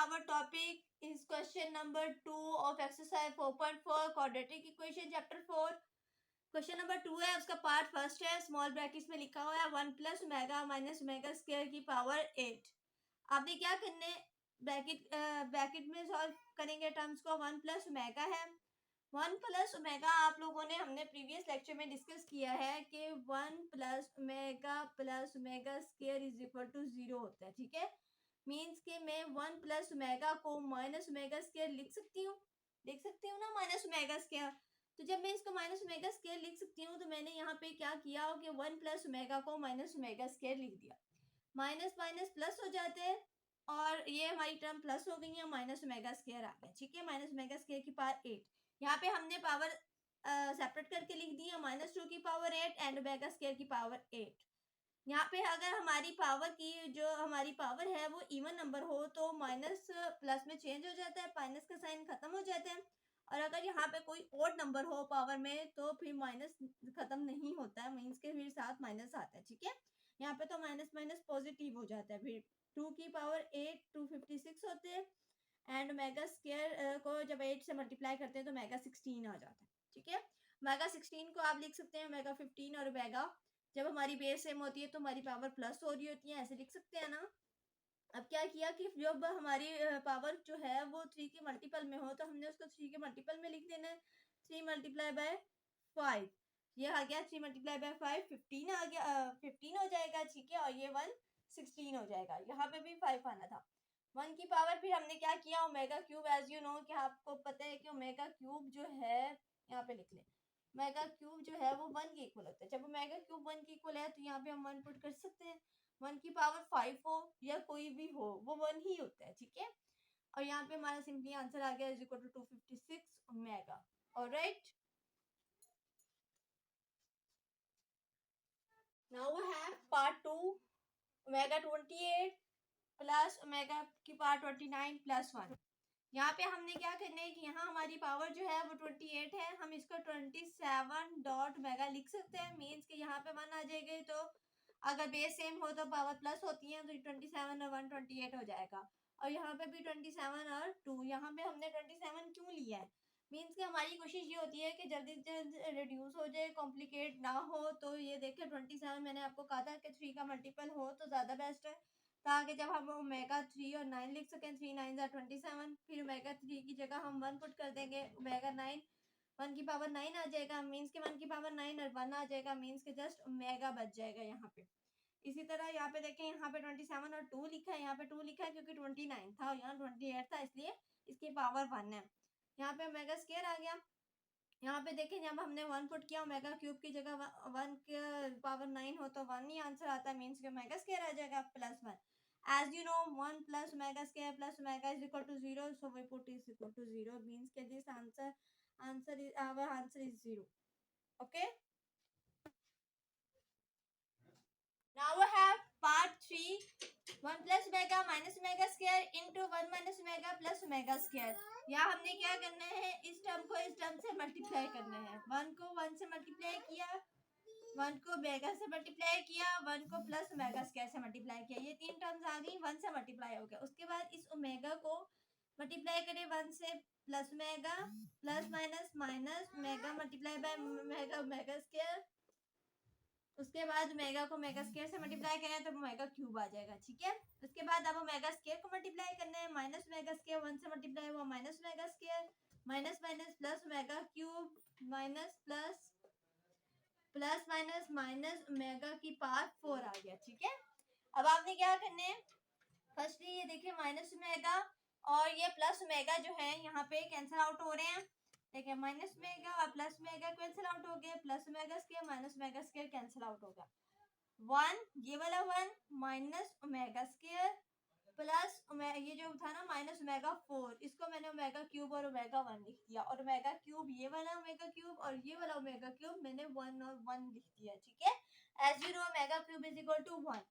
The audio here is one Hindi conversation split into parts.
our topic is question number 2 of exercise 4.4 quadratic equation chapter 4. Question number 2 है, उसका पार्ट फर्स्ट है, स्मॉल ब्रैकेट्स में लिखा हुआ है 1 plus omega minus omega square की पावर 8। आपने क्या करने, ब्रैकेट में सॉल्व करेंगे टर्म्स को। 1 प्लस ओमेगा है, 1 प्लस ओमेगा आप लोगों ने हमने प्रीवियस लेक्चर में डिस्कस किया है कि 1 plus omega square is equal to 0 होता है। ठीक है, मीन्स के मैं 1 प्लस ओमेगा को माइनस ओमेगा स्क्वायर लिख सकती हूँ, लिख सकती हूँ ना माइनस ओमेगा स्क्वायर। तो जब मैं इसको माइनस ओमेगा स्क्वायर लिख सकती हूँ तो मैंने यहाँ पे क्या किया कि 1 प्लस ओमेगा को माइनस ओमेगा स्क्वायर लिख दिया। माइनस माइनस प्लस हो जाते हैं और ये हमारी टर्म प्लस हो गई है, माइनस ओमेगा स्क्वायर आ गया। ठीक है, माइनस ओमेगा स्क्वायर की पावर 8। यहाँ पे हमने पावर सेपरेट करके लिख दी है, -2 की पावर 8 एंड ओमेगा स्क्वायर की पावर 8। यहाँ पे अगर हमारी पावर की जो हमारी पावर है वो इवन नंबर हो तो माइनस प्लस में चेंज हो जाता है, माइनस का साइन खत्म हो जाता है। और अगर यहाँ पे कोई ओड नंबर हो पावर में तो फिर माइनस खत्म नहीं होता है, मीन्स के फिर साथ माइनस आता है। ठीक है, यहाँ पे तो माइनस माइनस पॉजिटिव हो जाता है। फिर 2 की पावर 8 256 होते हैं एंड ओमेगा स्क्वायर को जब 8 से मल्टीप्लाई करते हैं तो ओमेगा 16 आ जाता है। ठीक है, ओमेगा 16 को आप लिख सकते हैं ओमेगा 15 और ओमेगा जब हमारी बेस सेम होती है तो हमारी पावर प्लस हो रही होती है, ऐसे लिख सकते हैं ना। अब क्या किया कि जब हमारी पावर जो है वो 3 के मल्टीपल में हो तो हमने उसको 3 के मल्टीपल में लिख देना है। 3 मल्टीप्लाई बाय 5, ये आ गया 3 मल्टीप्लाई बाय 5 15 आ गया, 15 हो जाएगा। ठीक है, और ये 1 16 हो जाएगा। यहाँ पे भी 5 आना था। 1 की पावर फिर हमने क्या किया, omega cube, as you know कि आपको पता है कि ओमेगा क्यूब जो है, यहाँ पे लिख लें, ओमेगा क्यूब जो है वो 1 के इक्वल होता है। जब ओमेगा क्यूब 1 के इक्वल है तो यहाँ पे हम 1 पुट कर सकते हैं। 1 की पावर 5 हो या कोई भी हो वो 1 ही होता है। ठीक है, और यहाँ पे हमारा सिंपली आंसर आ गया is equal to 256 omega. Alright, now we have part 2, omega 28 plus omega की पावर 29 प्लस 1। यहाँ पे हमने क्या करना है कि यहाँ हमारी पावर जो है वो 28 है, हम इसको 27 डॉट ओमेगा लिख सकते हैं। मीन्स कि यहाँ पे 1 आ जाएगा, तो अगर बेस सेम हो तो पावर प्लस होती है, तो 27 और 1 28 हो जाएगा। और यहाँ पे भी 27 और 2, यहाँ पे हमने 27 क्यों लिया है, मीन्स कि हमारी कोशिश ये होती है कि जल्दी से जल्द रिड्यूस हो जाए, कॉम्प्लिकेट ना हो। तो ये देखिए 27 मैंने आपको कहा था कि 3 का मल्टीपल हो तो ज़्यादा बेस्ट है, ताकि जब हम ओमेगा 3 और 9 लिख सकें, 3 9 27, फिर ओमेगा 3 की जगह हम 1 पुट कर देंगे, ओमेगा 9 1 की पावर 9 आ जाएगा, मीन्स के 1 की पावर 9 और 1 आ जाएगा, मीन्स के जस्ट ओमेगा बच जाएगा यहाँ पे। इसी तरह यहाँ पे देखें, यहाँ पे 27 और 2 लिखा है, यहाँ पे 2 लिखा है क्योंकि 29 था और यहाँ 28 था, इसलिए इसकी पावर 1 है। यहाँ पे ओमेगा स्क्वायर आ गया। यहाँ पे देखें जब हमने 1 पुट किया, ओमेगा क्यूब की जगह 1 के पावर 9 हो तो 1 ही आंसर आता है, मीन्स के ओमेगा स्क्वायर आ जाएगा plus 1। As you know, 1 plus omega square plus omega is equal to 0, so we put is equal to 0, means that this our answer is 0. Okay, now we have part 3, 1 plus omega minus omega square into 1 minus omega plus omega square। यहाँ हमने क्या करना है, इस टर्म को इस टर्म से मल्टीप्लाई करना है। 1 को 1 से मल्टीप्लाई किया, 1 को ओमेगा से मल्टीप्लाई किया, 1 को प्लस ओमेगा स्क्वायर से मल्टीप्लाई किया, ये 3 टर्म्स आ गई, 1 से मल्टीप्लाई हो गया। उसके बाद इस ओमेगा को मल्टीप्लाई करें 1 से, plus omega plus minus minus omega multiply by omega omega square. उसके बाद ओमेगा को ओमेगा स्क्वायर से मल्टीप्लाई करें तो ओमेगा क्यूब आ जाएगा। ठीक है, उसके बाद अब ओमेगा स्क्वायर को मल्टीप्लाई करना है, माइनस ओमेगा स्क्वायर 1 से मल्टीप्लाई हुआ, minus omega square minus minus plus omega cube minus plus plus minus minus omega की पावर 4 आ गया। ठीक है, अब आपने क्या करना है, फर्स्टली ये देखिए माइनस ओमेगा और ये प्लस ओमेगा जो है यहाँ पे कैंसिल आउट हो रहे हैं। देखिए माइनस ओमेगा और प्लस ओमेगा कैंसिल आउट हो गए, plus omega square minus omega square cancel out हो गया। 1 ये वाला 1 माइनस ओमेगा स्क्वायर प्लस ये जो था ना माइनस ओमेगा 4, इसको मैंने ओमेगा क्यूब और ओमेगा 1 लिख दिया, और ओमेगा क्यूब ये वाला ओमेगा क्यूब और ये वाला ओमेगा क्यूब मैंने 1 और 1 लिख दिया। ठीक है, as you know omega cube is equal to 1।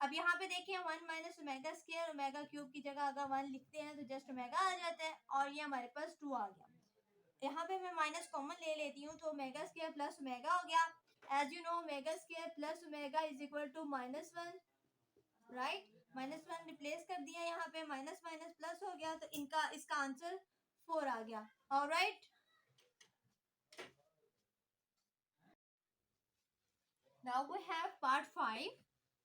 अब यहाँ पे देखिए 1 minus omega square, omega cube की जगह अगर 1 लिखते हैं तो जस्ट ओमेगा आ जाता है, और ये हमारे पास 2 आ गया। यहाँ पे मैं माइनस कॉमन ले लेती हूँ तो ओमेगा स्क्वायर प्लस ओमेगा हो गया। As you know omega square plus omega is equal to -1, right. -1 replace कर दिया यहाँ पे, माइनस माइनस प्लस हो गया, तो इनका इसका आंसर 4 आ गया। Alright, now we have part 5,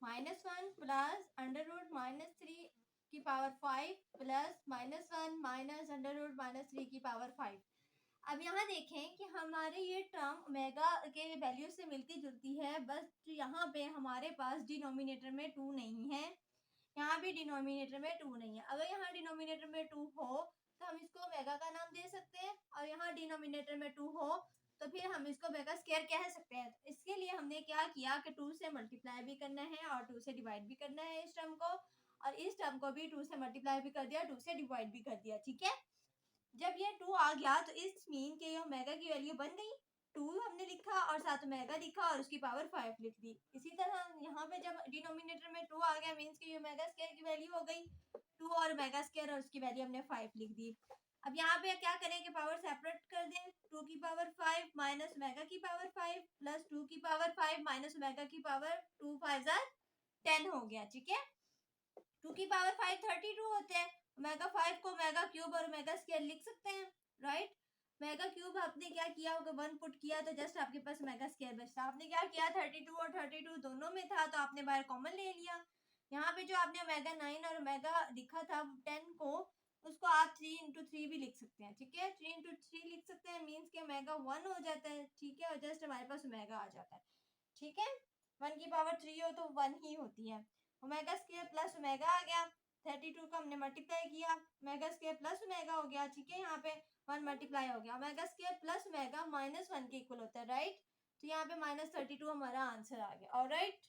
-1 plus under root -3 की power 5 plus -1 minus under root -3 की पावर 5। अब यहाँ देखें कि हमारे ये टर्म ओमेगा के वैल्यू से मिलती जुलती है, बस यहाँ पे हमारे पास डिनोमिनेटर में 2 नहीं है, यहाँ भी डिनोमिनेटर में 2 नहीं है। अगर यहाँ डिनोमिनेटर में 2 हो तो हम इसको ओमेगा का नाम दे सकते हैं, और यहाँ डिनोमिनेटर में 2 हो तो फिर हम इसको ओमेगा स्क्वायर कह सकते हैं। इसके लिए हमने क्या किया कि 2 से मल्टीप्लाई भी करना है और 2 से डिवाइड भी करना है इस टर्म को, और इस टर्म को भी 2 से मल्टीप्लाई भी कर दिया, 2 से डिवाइड भी कर दिया। ठीक है, जब ये 2 आ गया तो इस मीन के ओमेगा की वैल्यू बन गई, 2 हमने लिखा और साथ ओमेगा लिखा और उसकी पावर 5 लिख दी। इसी तरह यहाँ पे जब डिनोमिनेटर में 2 आ गया, मीन्स की ओमेगा स्क्वायर की वैल्यू हो गई 2 और ओमेगा स्क्वायर, और उसकी वैल्यू हमने 5 लिख दी। अब यहाँ पे क्या करें कि पावर सेपरेट कर दें, 2 की पावर 5 माइनस ओमेगा की पावर 5 प्लस 2 की पावर 5 माइनस ओमेगा की पावर 2 5 10 हो गया। ठीक है, 2 की पावर 5 32 होते हैं, ओमेगा 5 को ओमेगा क्यूब और ओमेगा स्क्वायर लिख सकते हैं। राइट, ओमेगा क्यूब आपने क्या किया, अगर 1 पुट किया तो जस्ट आपके पास ओमेगा स्क्वायर बचता। आपने क्या किया, 32 और 32 दोनों में था तो आपने बाहर कॉमन ले लिया। यहाँ पे जो आपने ओमेगा 9 और ओमेगा लिखा था 10 को, उसको आप 3 इंटू 3 भी लिख सकते हैं। ठीक है, 3 इंटू 3 लिख सकते हैं, मीन्स के ओमेगा 1 हो जाता है। ठीक है, और जस्ट हमारे पास ओमेगा आ जाता है। ठीक है, 1 की पावर 3 हो तो 1 ही होती है। ओमेगा स्क्वायर प्लस ओमेगा आ गया, 32 को हमने मल्टीप्लाई किया, ओमेगा स्क्वायर प्लस ओमेगा हो गया। ठीक है, यहाँ पे 1 मल्टीप्लाई हो गया, ओमेगा स्क्वायर प्लस ओमेगा -1 के इक्वल होता है। राइट, तो यहाँ पे -32 हमारा आंसर आ गया। Alright,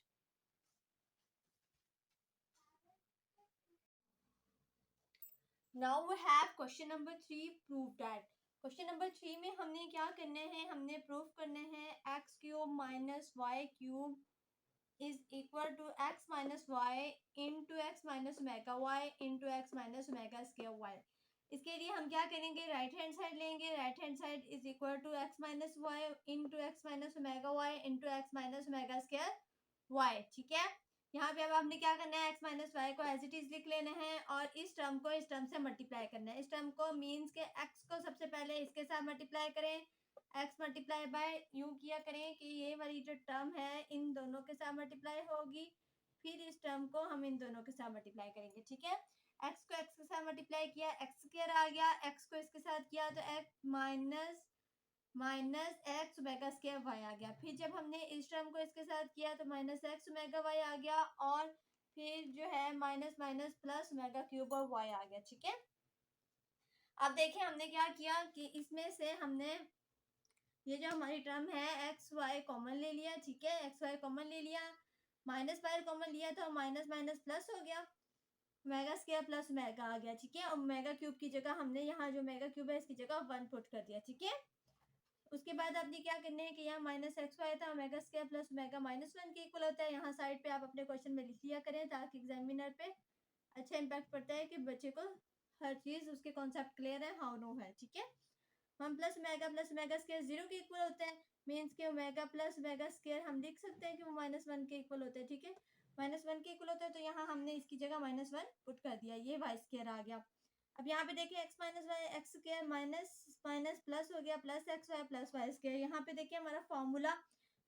now we have question number 3, prove that. Question number 3 में हमने क्या करना है, हमने प्रूव करना है x cube minus Y cube is equal to x minus y into x minus omega y into x minus omega square y। इसके लिए हम क्या करेंगे, राइट हैंड साइड लेंगे, right hand side is equal to x minus y into x minus omega y into x minus omega square y. ठीक है, यहाँ पे अब हमने क्या करना है, x माइनस वाई को एज इट इज लिख लेना है और इस टर्म को इस टर्म से मल्टीप्लाई करना है। इस टर्म को मीन्स के x को सबसे पहले इसके साथ मल्टीप्लाई करें, x मल्टीप्लाई बाय यूं किया करें कि ये वाली जो टर्म है इन दोनों के साथ मल्टीप्लाई होगी, फिर इस टर्म को हम इन दोनों के साथ मल्टीप्लाई करेंगे। ठीक है, x को x के साथ मल्टीप्लाई किया, x स्क्वायर आ गया, x को इसके साथ किया तो x minus minus X omega square Y आ गया। फिर जब हमने इस टर्म को इसके साथ किया तो माइनस एक्स ओमेगा वाई आ गया, और फिर जो है minus minus plus omega cube और वाई आ गया। ठीक है, अब देखिए हमने क्या किया कि इसमें से हमने ये जो हमारी टर्म है एक्स वाई कॉमन ले लिया। ठीक है, एक्स वाई कॉमन ले लिया, माइनस वाई कॉमन लिया तो माइनस माइनस प्लस हो गया, ओमेगा स्क्वायर प्लस ओमेगा आ गया। ठीक है, और ओमेगा क्यूब की जगह हमने यहाँ जो ओमेगा क्यूब है इसकी जगह 1 पुट कर दिया। ठीक है, उसके बाद आपने क्या करना है कि यहाँ माइनस एक्स वाई था, ओमेगा स्क्वायर प्लस ओमेगा -1 के इक्वल होता है। यहाँ साइड पे आप अपने क्वेश्चन में लिख लिया करें ताकि एग्जामिनर पे अच्छा इम्पैक्ट पड़ता है कि बच्चे को हर चीज उसके कॉन्सेप्ट क्लियर है, हाउ नो है। ठीक है, 1 प्लस ओमेगा स्क्वायर 0 के इक्वल होता है, मीन्स के ओमेगा प्लस ओमेगा स्क्वायर हम लिख सकते हैं कि वो -1 के इक्वल होता है। ठीक है, -1 के इक्वल होता है तो यहाँ हमने इसकी जगह -1 पुट कर दिया, ये वाई स्क्वायर आ गया। अब यहाँ पे देखिए x minus y x square minus minus plus हो गया, plus x y plus y square. यहाँ पे देखिए हमारा फॉर्मूला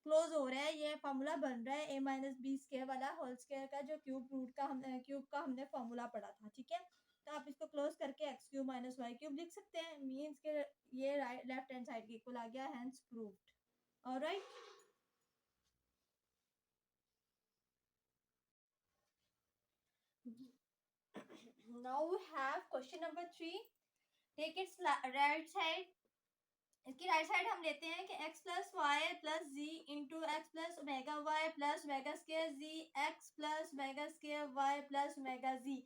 क्लोज हो रहा है, ये फॉर्मूला बन रहा है a माइनस बी स्क्वायर वाला होल स्क्वायर का, जो क्यूब का हमने फॉर्मूला पढ़ा था। ठीक है, तो आप इसको क्लोज करके X cube minus Y cube लिख सकते हैं, मीन्स के ये राइट लेफ्ट हैंड साइड के इक्वल आ गया, hence proved. Alright, now we have question number 3, take its right side. इसकी राइट साइड हम लेते हैं कि x plus Y plus Z into X plus omega Y plus omega square Z X plus omega square Y plus omega Z.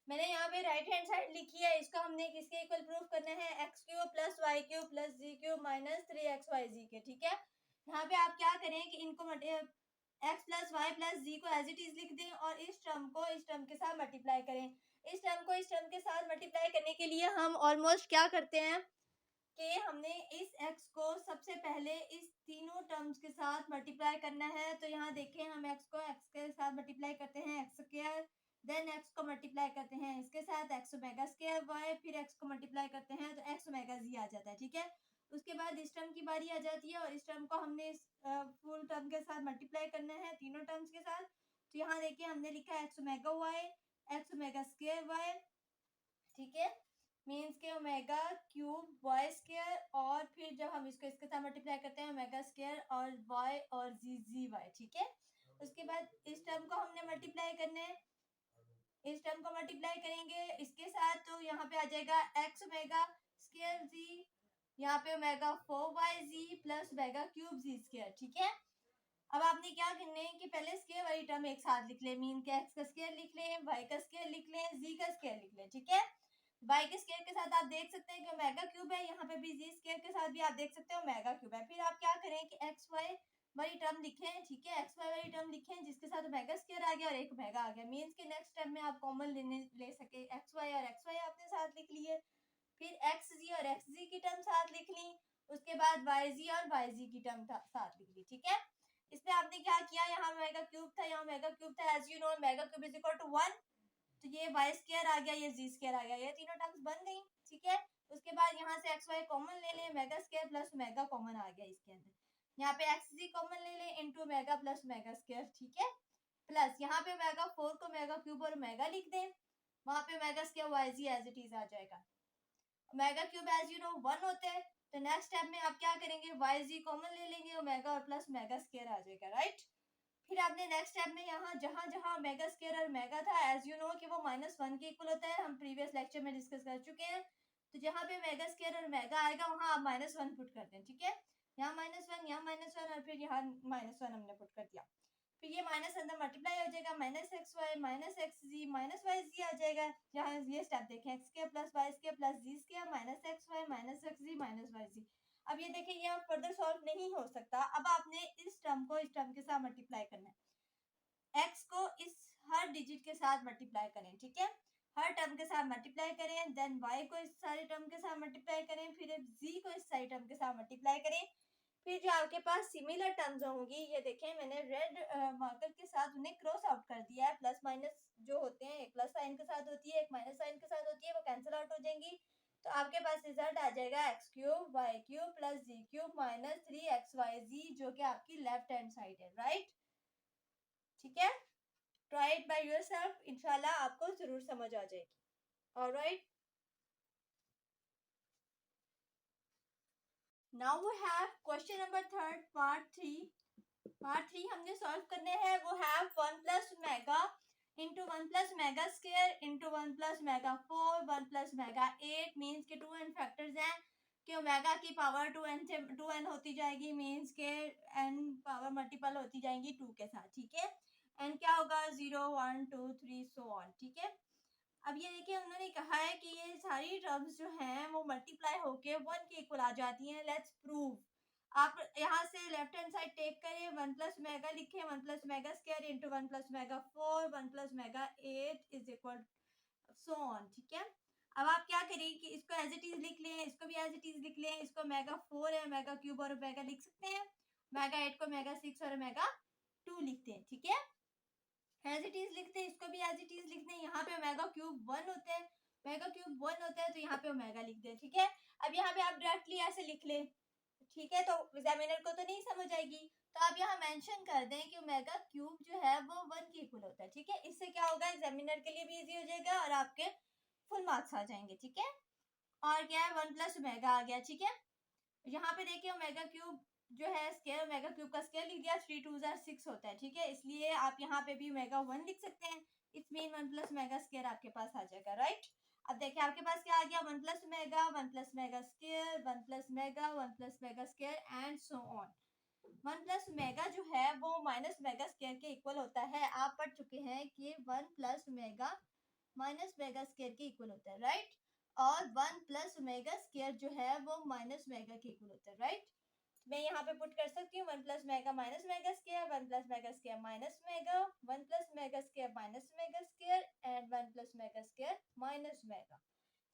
मैंने यहाँ पे राइट हैंड साइड लिखी है, इसको हमने किसके इक्वल प्रूफ करना है, x cube plus Y cube plus जी क्यूब माइनस 3xyz के। ठीक है, यहाँ पे आप क्या करें कि इनको एक्स प्लस वाई प्लस जी को एज इट इज लिख दें और इस टर्म को इस टर्म के साथ मल्टीप्लाई करें। इस टर्म को इस टर्म के साथ मल्टीप्लाई करने के लिए हम ऑलमोस्ट क्या करते हैं कि हमने इस x को सबसे पहले इस तीनों टर्म्स के साथ मल्टीप्लाई करना है। तो यहाँ देखें, हम x को x के साथ मल्टीप्लाई करते हैं x स्क्वायर, देन x को मल्टीप्लाई करते हैं इसके साथ x ओमेगा स्क्वायर y, फिर x को मल्टीप्लाई करते हैं तो x ओमेगा z आ जाता है, ठीक है। उसके बाद इस टर्म की बारी आ जाती है और इस टर्म को हमने इस फुल टर्म के साथ मल्टीप्लाई करना है तीनों टर्म्स के साथ। तो यहाँ देखिए हमने लिखा है x omega y, x omega square y, ठीक है, मीन्स के ओमेगा क्यूब वाई स्क्वायर, और फिर जब हम इसको इसके साथ मल्टीप्लाई करते हैं ओमेगा स्क्वायर और वाई और जी वाई, ठीक है। उसके बाद इस टर्म को हमने मल्टीप्लाई करना है, इस टर्म को मल्टीप्लाई करेंगे इसके साथ, तो यहाँ पे आ जाएगा एक्स ओमेगा स्क्वायर जी, यहाँ पे ओमेगा 4y जी प्लस ओमेगा क्यूब जी स्क्वायर, ठीक है। अब आपने क्या करना है कि पहले स्क्वायर वाली टर्म एक साथ लिख ले, मीन के एक्स का स्क्वायर लिख लें, वाई का स्क्वायर लिख लें, जी का स्क्वायर लिख लें, ठीक है। वाई के स्क्वायर के साथ आप देख सकते हैं कि ओमेगा क्यूब है, यहाँ पे भी जी स्क्वायर के साथ भी आप देख सकते हैं ओमेगा क्यूब है। फिर आप क्या करें कि एक्स वाई वाली टर्म लिखें, ठीक है, एक्स वाई वाली टर्म लिखें जिसके साथ ओमेगा स्क्वायर आ गया और एक ओमेगा आ गया, मीन्स के नेक्स्ट स्टेप में आप कॉमन ले सके, एक्स वाई और एक्स वाई आपने साथ लिख लिए, फिर एक्स जी और एक्स जी की टर्म साथ लिख ली, उसके बाद वाई जी और वाई जी की टर्म साथ लिख ली, ठीक है। इसमें आपने क्या किया, यहाँ ओमेगा क्यूब था, यहाँ ओमेगा क्यूब था, as you know omega cube is equal to 1, तो ये वाई स्क्वायर आ गया, ये जी स्क्वायर आ गया, ये तीनों टर्म्स बन गई, ठीक है। उसके बाद यहाँ से एक्स वाई कॉमन ले लें, omega square plus omega common आ गया इसके अंदर, यहाँ पे एक्स जी कॉमन ले लें into omega plus omega square, ठीक है, प्लस यहाँ पे ओमेगा 4 को ओमेगा क्यूब और ओमेगा लिख दें, वहां पे omega square Y Z as it is आ जाएगा, omega cube as you know 1 होते हैं। तो नेक्स्ट स्टेप में आप क्या करेंगे, वाई जी कॉमन ले लेंगे, ओमेगा और प्लस ओमेगा स्क्वायर आ जाएगा, राइट। फिर आपने नेक्स्ट स्टेप में यहाँ जहां जहां ओमेगा स्क्वायर और ओमेगा था, एज यू नो कि वो -1 के इक्वल होता है, हम प्रीवियस लेक्चर में डिस्कस कर चुके हैं। तो जहां पे ओमेगा स्क्वायर और ओमेगा आएगा वहां आप -1 पुट कर दें, ठीक है, यहाँ -1, यहाँ -1 और फिर यहाँ -1 हमने पुट कर दिया। फिर ये माइनस अंदर मल्टीप्लाई हो जाएगा, minus X Y minus X Z minus Y Z आ जाएगा। यहाँ ये स्टेप देखें, एक्स के प्लस वाई के प्लस जी के minus X Y minus X Z minus Y Z. अब ये देखें, ये फर्दर सॉल्व नहीं हो सकता। अब आपने इस टर्म को इस टर्म के साथ मल्टीप्लाई करना है, एक्स को इस हर डिजिट के साथ मल्टीप्लाई करें, ठीक है, हर टर्म के साथ मल्टीप्लाई करें, देन वाई को इस सारे टर्म के साथ मल्टीप्लाई करें, फिर जी को इस सारे टर्म के साथ मल्टीप्लाई करें। फिर जो आपके पास सिमिलर टर्म्स होंगी, ये देखें मैंने रेड मार्कर के साथ उन्हें क्रॉस आउट कर दिया है, प्लस माइनस जो होते हैं, एक प्लस साइन के साथ होती है, एक माइनस साइन के साथ होती है, वो कैंसिल आउट हो जाएंगी। तो आपके पास रिजल्ट आ जाएगा x cube y cube plus जी क्यूब माइनस 3xyz, जो कि आपकी लेफ्ट हैंड साइड है, राइट, ठीक है। ट्राई इट बाय योरसेल्फ, इंशाल्लाह आपको जरूर समझ आ जाएगी, alright. Now we have question number 3 part 3 हमने सॉल्व करने हैं। We have 1 plus omega into 1 plus omega square into 1 plus omega 4 1 plus omega 8, means के 2n फैक्टर्स हैं कि ओमेगा की पावर 2n होती जाएगी, मीन्स के n पावर मल्टीपल होती जाएंगी 2 के साथ, ठीक है। n क्या होगा, 0 1 2 3 सो ऑन, ठीक है। अब ये देखिए, उन्होंने कहा है कि ये सारी टर्म्स जो हैं वो मल्टीप्लाई होके 1 के इक्वल आ जाती हैं। Let's prove. आप यहाँ से लेफ्ट हैंड साइड टेक करें, 1 प्लस मेगा लिखें, 1 plus omega square into 1 plus omega 4 1 plus omega 8 is equal so on, ठीक है। अब आप क्या करें कि इसको एज इट इज लिख लें, इसको भी एज इट इज लिख लें, इसको मेगा 4 है, मेगा क्यूब और मेगा लिख सकते हैं, मेगा 8 को मेगा 6 और मेगा 2 लिखते हैं, ठीक है, एज इट इज लिखते हैं, इसको भी एज इट इज लिखते हैं। यहाँ पे ओमेगा क्यूब 1 होता है, ओमेगा क्यूब 1 होता है, तो यहाँ पे ओमेगा लिख दें, ठीक है। अब यहाँ पे आप डायरेक्टली ऐसे लिख लें, ठीक है, तो एग्जामिनर को तो नहीं समझ आएगी, तो आप यहाँ मेंशन कर दें कि ओमेगा क्यूब जो है वो 1 के इक्वल होता है, ठीक है। इससे क्या होगा, एग्जामिनर के लिए भी इजी हो जाएगा और आपके फुल मार्क्स आ जाएंगे, ठीक है। और क्या है, 1 प्लस ओमेगा आ गया, ठीक है। यहाँ पे देखिए ओमेगा क्यूब जो है स्केयर, ओमेगा क्यूब का स्केयर लिख दिया, 3 2 6 होता है, ठीक है, इसलिए आप यहाँ पे भी ओमेगा 1 लिख सकते हैं। It's mean 1 plus omega square आपके पास आ जाएगा, राइट। अब देखिए आपके पास क्या आ गया, 1 plus omega 1 plus omega square 1 plus mega 1 plus mega square and so on. 1 plus omega जो है वो माइनस मेगा स्केयर के इक्वल होता है। आप पढ़ चुके हैं कि 1 plus omega minus mega square के इक्वल होता है, राइट। और 1 प्लस ओमेगा स्केयर जो है वो माइनस मेगा के इक्वल होता है, राइट। मैं यहाँ पे पुट कर सकती हूँ 1 plus mega minus mega square 1 plus mega square minus mega 1 plus mega square minus mega square and 1 plus mega square minus mega,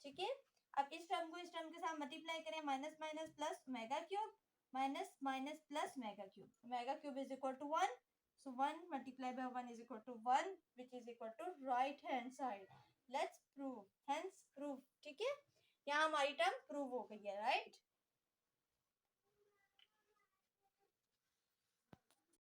ठीक है। अब इस टर्म को इस टर्म के साथ मल्टीप्लाई करें, minus minus plus omega cube minus minus plus omega cube. Omega cube is equal to 1. So 1 multiplied by 1 is equal to 1, which is equal to right hand side. Let's prove. Hence prove. ठीक है, यहाँ हमारी टर्म प्रूव हो गई है. राइट.